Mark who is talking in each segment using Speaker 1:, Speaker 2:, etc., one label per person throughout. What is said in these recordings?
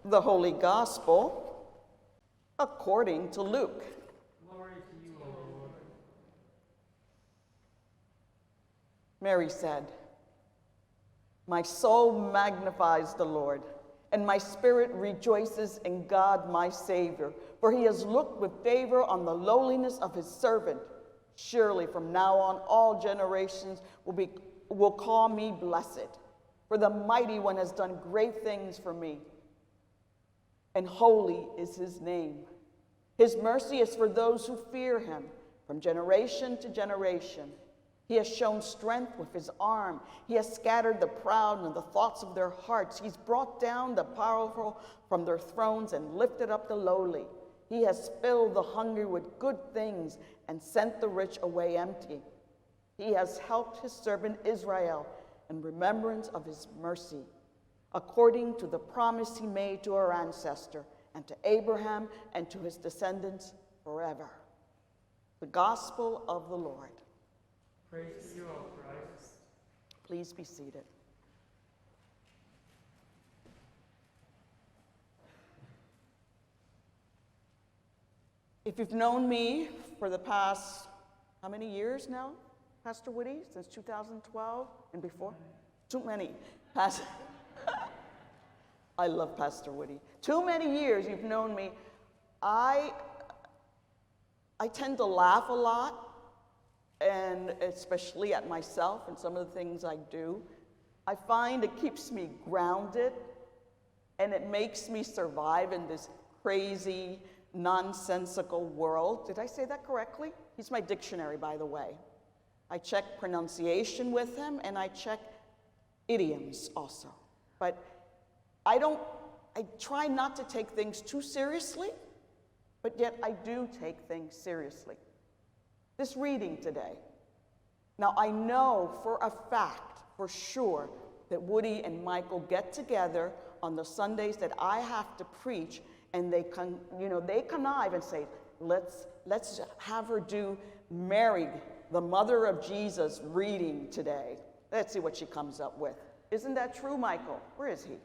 Speaker 1: The Holy Gospel according to Luke.
Speaker 2: Glory to you, O Lord.
Speaker 1: Mary said, "My soul magnifies the Lord, and my spirit rejoices in God my Savior, for he has looked with favor on the lowliness of his servant. Surely from now on all generations will call me blessed, for the Mighty One has done great things for me, and holy is his name. His mercy is for those who fear him from generation to generation. He has shown strength with his arm. He has scattered the proud in the thoughts of their hearts. He's brought down the powerful from their thrones and lifted up the lowly. He has filled the hungry with good things and sent the rich away empty. He has helped his servant Israel in remembrance of his mercy, according to the promise he made to our ancestor and to Abraham and to his descendants forever." The Gospel of the Lord.
Speaker 2: Praise to you, O Christ.
Speaker 1: Please be seated. If you've known me for the past, how many years now, Pastor Woody? Since 2012 and before? Too many. I love Pastor Woody. Too many years you've known me. I tend to laugh a lot, and especially at myself and some of the things I do. I find it keeps me grounded, and it makes me survive in this crazy, nonsensical world. Did I say that correctly? He's my dictionary, by the way. I check pronunciation with him, and I check idioms also. But I try not to take things too seriously, but yet I do take things seriously. This reading today. Now, I know for a fact, for sure, that Woody and Michael get together on the Sundays that I have to preach, and they connive and say, let's have her do Mary, the mother of Jesus, reading today. Let's see what she comes up with. Isn't that true, Michael? Where is he?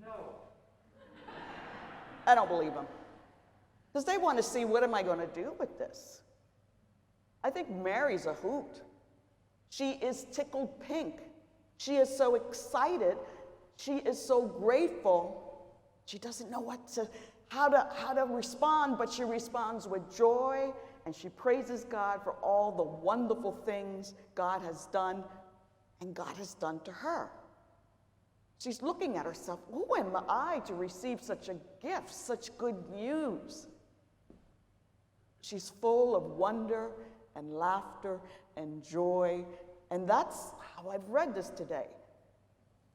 Speaker 2: No.
Speaker 1: I don't believe him. Because they want to see, what am I going to do with this? I think Mary's a hoot. She is tickled pink. She is so excited. She is so grateful. She doesn't know how to respond, but she responds with joy, and she praises God for all the wonderful things God has done, and God has done to her. She's looking at herself, who am I to receive such a gift, such good news? She's full of wonder and laughter and joy, and that's how I've read this today.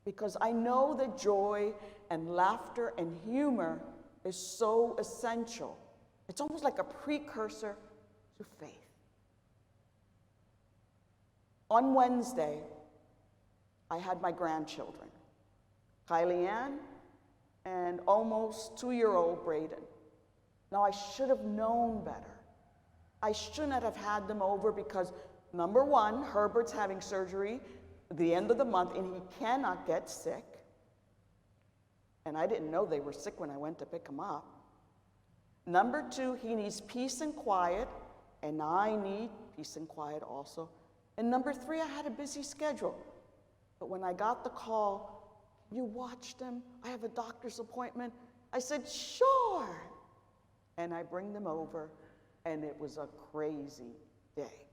Speaker 1: Because I know that joy and laughter and humor is so essential. It's almost like a precursor to faith. On Wednesday, I had my grandchildren, Kylie Ann and almost 2-year-old Braden. Now, I should have known better. I shouldn't have had them over because, number one, Herbert's having surgery at the end of the month, and he cannot get sick. And I didn't know they were sick when I went to pick him up. Number two, he needs peace and quiet, and I need peace and quiet also. And number three, I had a busy schedule. But when I got the call, "You watched him? I have a doctor's appointment." I said, "Sure." And I bring them over, and it was a crazy day.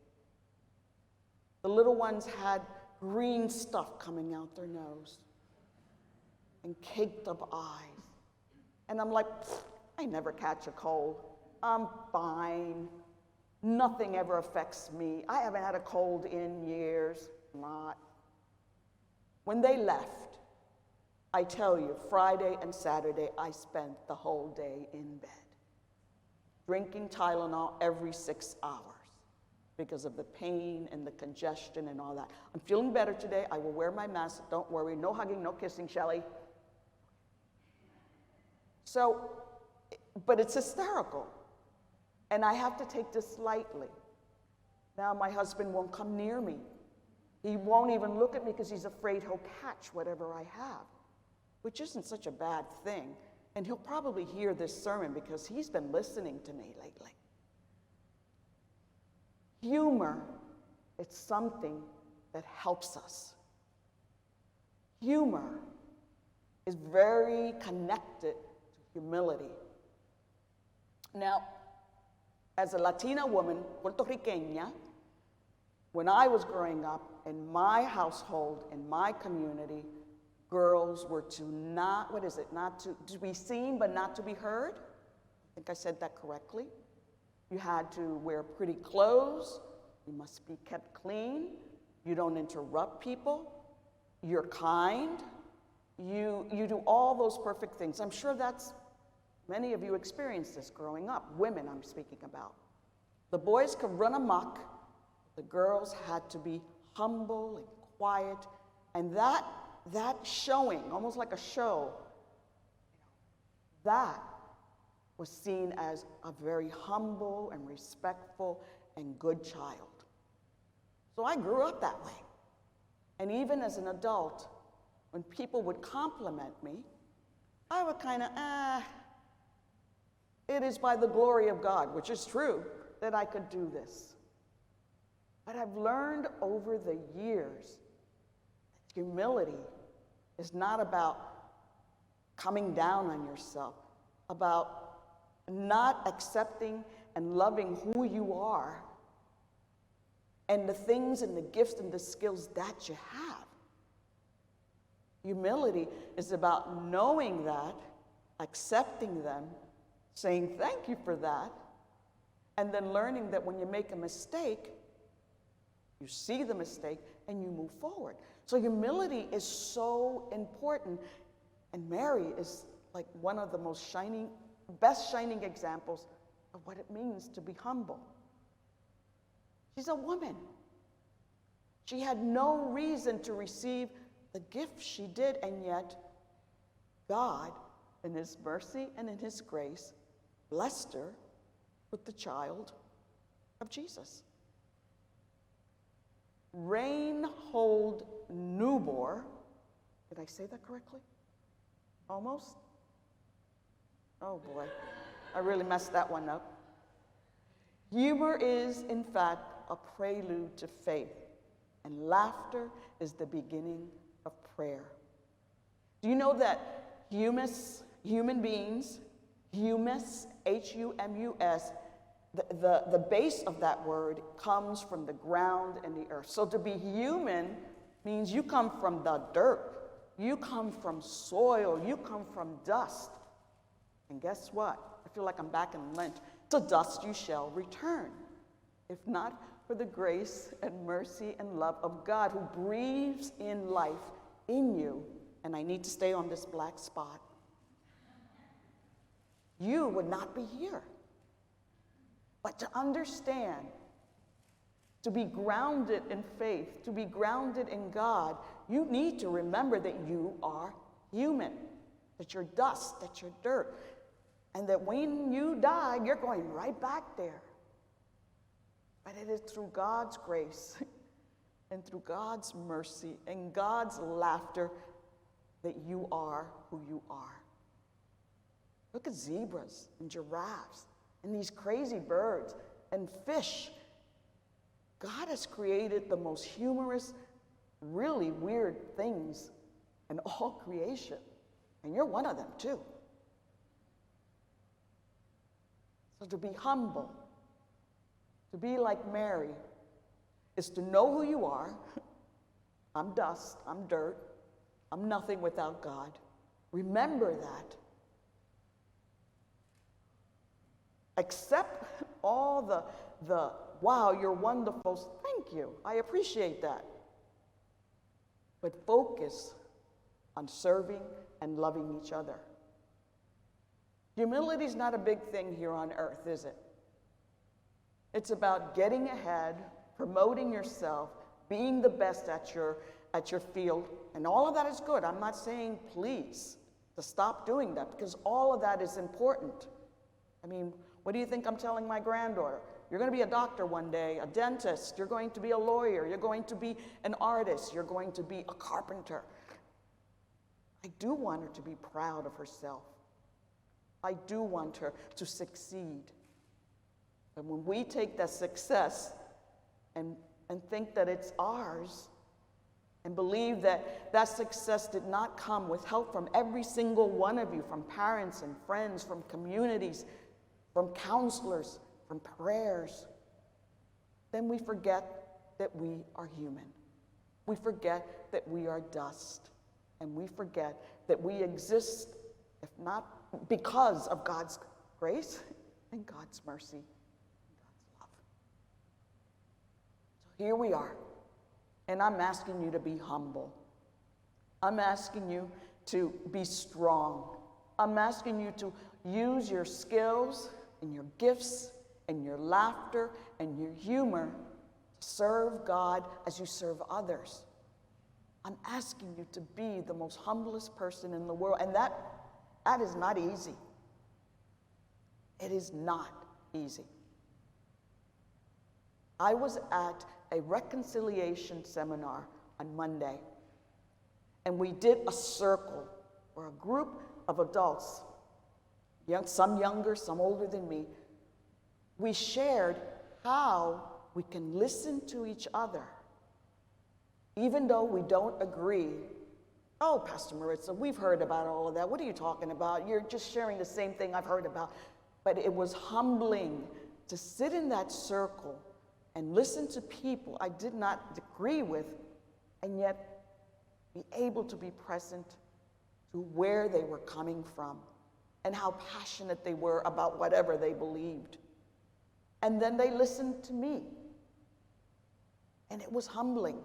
Speaker 1: The little ones had green stuff coming out their nose and caked up eyes. And I'm like, I never catch a cold. I'm fine. Nothing ever affects me. I haven't had a cold in years. Not. When they left, I tell you, Friday and Saturday, I spent the whole day in bed, drinking Tylenol every 6 hours because of the pain and the congestion and all that. I'm feeling better today. I will wear my mask. Don't worry. No hugging, no kissing, Shelley. So, but it's hysterical. And I have to take this lightly. Now my husband won't come near me. He won't even look at me because he's afraid he'll catch whatever I have, which isn't such a bad thing. and he'll probably hear this sermon because he's been listening to me lately. Humor, it's something that helps us. Humor is very connected to humility. Now, as a Latina woman, Puerto Riqueña, when I was growing up in my household, in my community, girls were to not, not to be seen but not to be heard. I think I said that correctly. You had to wear pretty clothes. You must be kept clean. You don't interrupt people. You're kind. You do all those perfect things. I'm sure many of you experienced this growing up. Women, I'm speaking about. The boys could run amok. The girls had to be humble and quiet. And that showing, almost like a show, that was seen as a very humble and respectful and good child. So I grew up that way. And even as an adult, when people would compliment me, I would kind of, it is by the glory of God, which is true, that I could do this. But I've learned over the years that humility is not about coming down on yourself, about not accepting and loving who you are and the things and the gifts and the skills that you have. Humility is about knowing that, accepting them, saying thank you for that, and then learning that when you make a mistake, you see the mistake and you move forward. So humility is so important, and Mary is like one of the best shining examples of what it means to be humble. She's a woman. She had no reason to receive the gift she did, and yet God, in his mercy and in his grace, blessed her with the child of Jesus. Reinhold Niebuhr, did I say that correctly? Almost? Oh boy, I really messed that one up. Humor is, in fact, a prelude to faith, and laughter is the beginning of prayer. Do you know that human beings, humus, H-U-M-U-S, the base of that word comes from the ground and the earth. So to be human means you come from the dirt. You come from soil. You come from dust. And guess what? I feel like I'm back in Lent. To dust you shall return, if not for the grace and mercy and love of God who breathes in life in you. And I need to stay on this black spot. You would not be here. But to understand, to be grounded in faith, to be grounded in God, you need to remember that you are human, that you're dust, that you're dirt, and that when you die, you're going right back there. But it is through God's grace and through God's mercy and God's laughter that you are who you are. Look at zebras and giraffes and these crazy birds and fish. God has created the most humorous, really weird things in all creation. And you're one of them too. So to be humble, to be like Mary, is to know who you are. I'm dust, I'm dirt, I'm nothing without God. Remember that. Accept all the wow, you're wonderful, thank you, I appreciate that. But focus on serving and loving each other. Humility is not a big thing here on earth, is it? It's about getting ahead, promoting yourself, being the best at your field, and all of that is good. I'm not saying please to stop doing that, because all of that is important. I mean, what do you think I'm telling my granddaughter? You're going to be a doctor one day, a dentist, you're going to be a lawyer, you're going to be an artist, you're going to be a carpenter. I do want her to be proud of herself. I do want her to succeed. And when we take that success and think that it's ours, and believe that that success did not come with help from every single one of you, from parents and friends, from communities, from counselors, from prayers, then we forget that we are human. We forget that we are dust. And we forget that we exist, if not because of God's grace and God's mercy and God's love. So here we are. And I'm asking you to be humble. I'm asking you to be strong. I'm asking you to use your skills and your gifts and your laughter and your humor to serve God as you serve others. I'm asking you to be the most humblest person in the world. And that is not easy. It is not easy. I was at a reconciliation seminar on Monday, and we did a circle where a group of adults, some younger, some older than me, we shared how we can listen to each other, even though we don't agree. Oh, Pastor Maritza, we've heard about all of that. What are you talking about? You're just sharing the same thing I've heard about. But it was humbling to sit in that circle and listen to people I did not agree with, and yet be able to be present to where they were coming from and how passionate they were about whatever they believed. And then they listened to me. And it was humbling.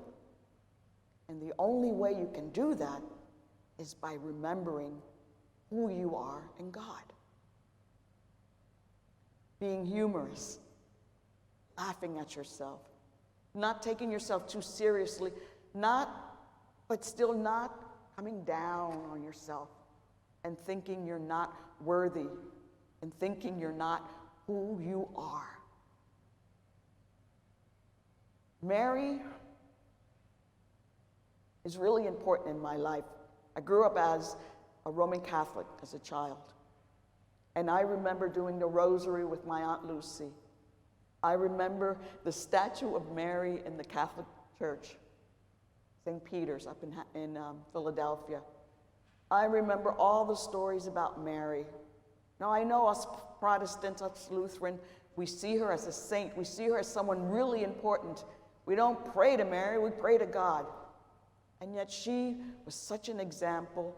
Speaker 1: And the only way you can do that is by remembering who you are in God. Being humorous, laughing at yourself, not taking yourself too seriously, but still not coming down on yourself and thinking you're not worthy and thinking you're not who you are. Mary is really important in my life. I grew up as a Roman Catholic as a child. And I remember doing the rosary with my Aunt Lucy. I remember the statue of Mary in the Catholic Church, St. Peter's up in Philadelphia. I remember all the stories about Mary. Now I know us Protestants, us Lutheran, we see her as a saint. We see her as someone really important. We don't pray to Mary, we pray to God. And yet she was such an example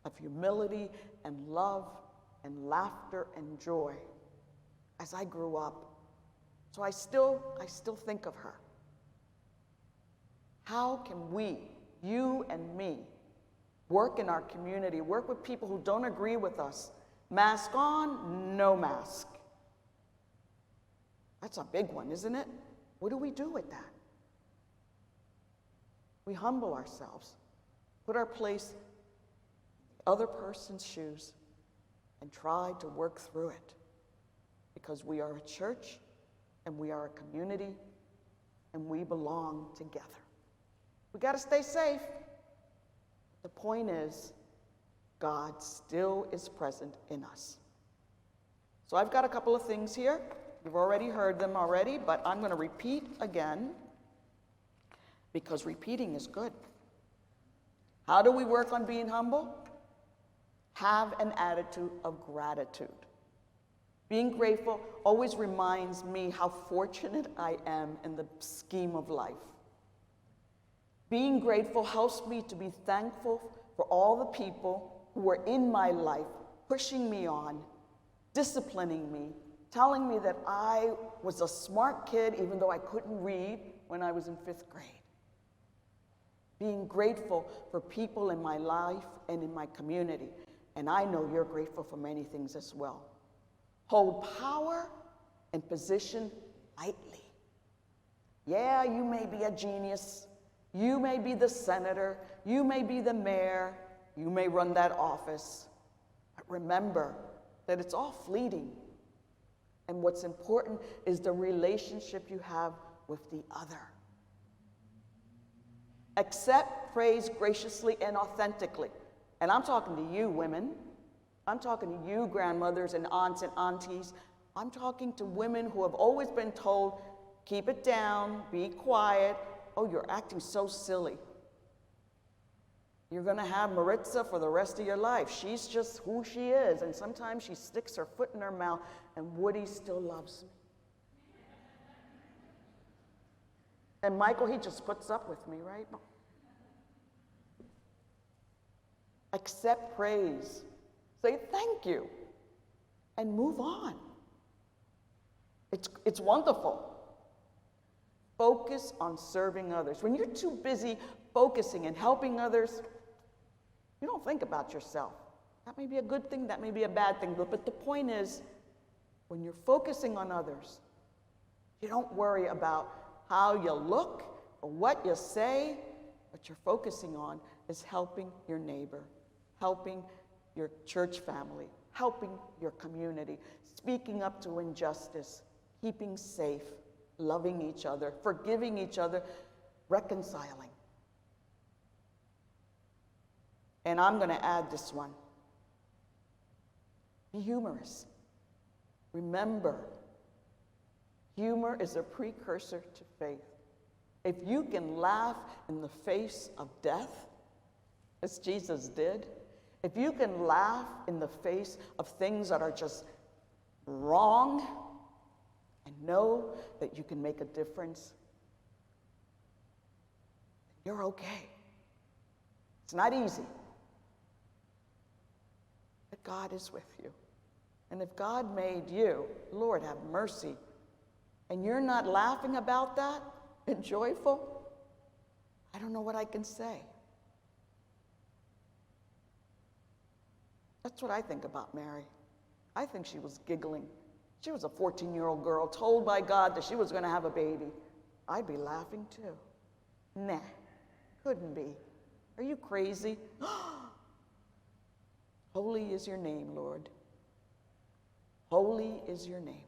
Speaker 1: of humility and love and laughter and joy as I grew up. So I still think of her. How can we, you and me, work in our community, work with people who don't agree with us? Mask on, no mask. That's a big one, isn't it? What do we do with that? We humble ourselves, put our place in the other person's shoes, and try to work through it. Because we are a church, and we are a community, and we belong together. We got to stay safe. The point is, God still is present in us. So I've got a couple of things here. You've already heard them already, but I'm going to repeat again because repeating is good. How do we work on being humble? Have an attitude of gratitude. Being grateful always reminds me how fortunate I am in the scheme of life. Being grateful helps me to be thankful for all the people who were in my life, pushing me on, disciplining me, telling me that I was a smart kid even though I couldn't read when I was in 5th grade. Being grateful for people in my life and in my community. And I know you're grateful for many things as well. Hold power and position lightly. Yeah, you may be a genius. You may be the senator. You may be the mayor. You may run that office. But remember that it's all fleeting. And what's important is the relationship you have with the other. Accept praise graciously and authentically. And I'm talking to you, women. I'm talking to you, grandmothers and aunts and aunties. I'm talking to women who have always been told, keep it down, be quiet. Oh, you're acting so silly. You're going to have Maritza for the rest of your life. She's just who she is. And sometimes she sticks her foot in her mouth, and Woody still loves me. And Michael, he just puts up with me, right? Accept praise. Say thank you. And move on. It's wonderful. Focus on serving others. When you're too busy focusing and helping others, you don't think about yourself. That may be a good thing, that may be a bad thing, but the point is, when you're focusing on others, you don't worry about how you look or what you say. What you're focusing on is helping your neighbor, helping your church family, helping your community, speaking up to injustice, keeping safe, loving each other, forgiving each other, reconciling. And I'm going to add this one. Be humorous. Remember, humor is a precursor to faith. If you can laugh in the face of death, as Jesus did, if you can laugh in the face of things that are just wrong and know that you can make a difference, you're okay. It's not easy. But God is with you. And if God made you, Lord have mercy, and you're not laughing about that and joyful, I don't know what I can say. That's what I think about Mary. I think she was giggling. She was a 14-year-old girl told by God that she was going to have a baby. I'd be laughing too. Nah, couldn't be. Are you crazy? Holy is your name, Lord. Holy is your name.